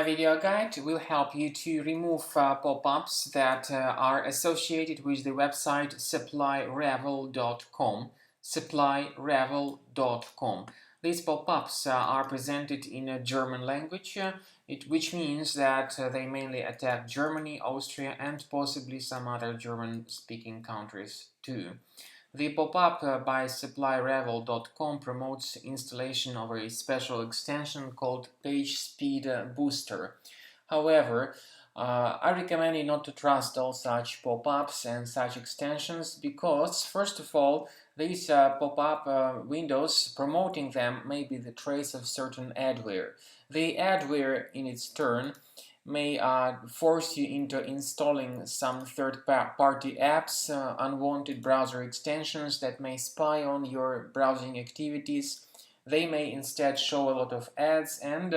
My video guide will help you to remove pop-ups that are associated with the website supplyravel.com. supplyravel.com. These pop-ups are presented in a German language, which means that they mainly attack Germany, Austria, and possibly some other German-speaking countries too. The pop-up by supplyravel.com promotes installation of a special extension called Pagespeed Booster. However, I recommend you not to trust all such pop-ups and such extensions because, first of all, these pop-up windows, promoting them may be the trace of certain adware. The adware, in its turn, may force you into installing some third-party apps, unwanted browser extensions that may spy on your browsing activities. They may instead show a lot of ads and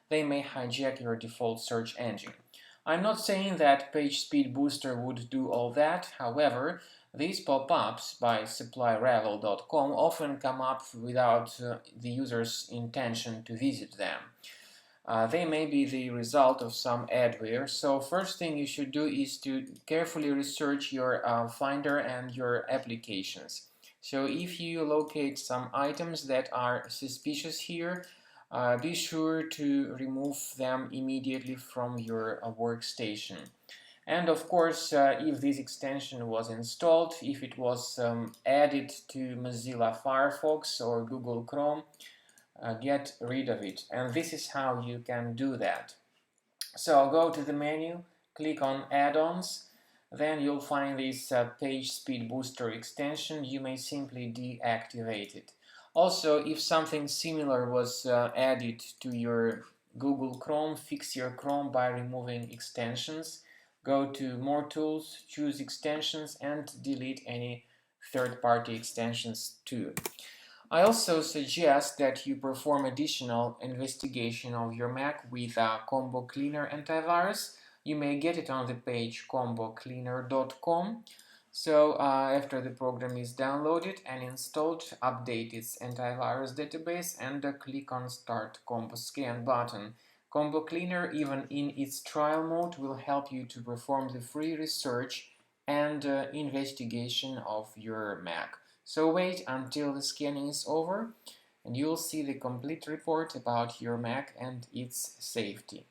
they may hijack your default search engine. I'm not saying that Pagespeed Booster would do all that, however, these pop-ups by supplyravel.com often come up without the user's intention to visit them. They may be the result of some adware, so first thing you should do is to carefully research your Finder and your applications. So if you locate some items that are suspicious here, be sure to remove them immediately from your workstation. And of course, if this extension was installed, if it was added to Mozilla Firefox or Google Chrome, get rid of it, and this is how you can do that. So go to the menu, click on add-ons, then you'll find this Pagespeed Booster extension. You may simply deactivate it. Also, if something similar was added to your Google Chrome, fix your Chrome by removing extensions. Go to More Tools, choose Extensions, and delete any third-party extensions too. I also suggest that you perform additional investigation of your Mac with Combo Cleaner antivirus. You may get it on the page combocleaner.com. So after the program is downloaded and installed, update its antivirus database and click on Start Combo Scan button. Combo Cleaner, even in its trial mode, will help you to perform the free research and investigation of your Mac. So wait until the scanning is over and you'll see the complete report about your Mac and its safety.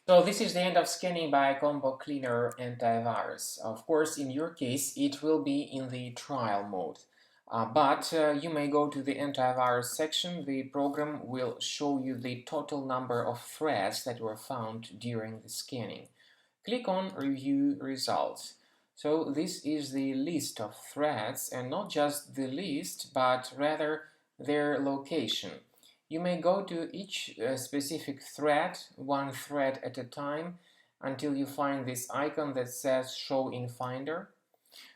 So this is the end of scanning by Combo Cleaner antivirus. Of course, in your case, it will be in the trial mode. But you may go to the antivirus section. The program will show you the total number of threads that were found during the scanning. Click on Review Results. So this is the list of threads, and not just the list, but rather their location. You may go to each specific thread, one thread at a time, until you find this icon that says Show in Finder.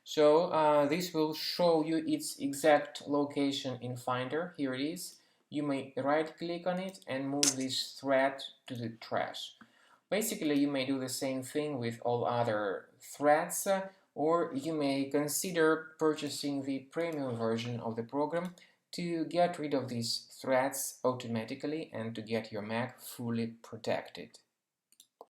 So this will show you its exact location in Finder. Here it is. You may right-click on it and move this thread to the trash. Basically, you may do the same thing with all other threads, or you may consider purchasing the premium version of the program to get rid of these threads automatically and to get your Mac fully protected.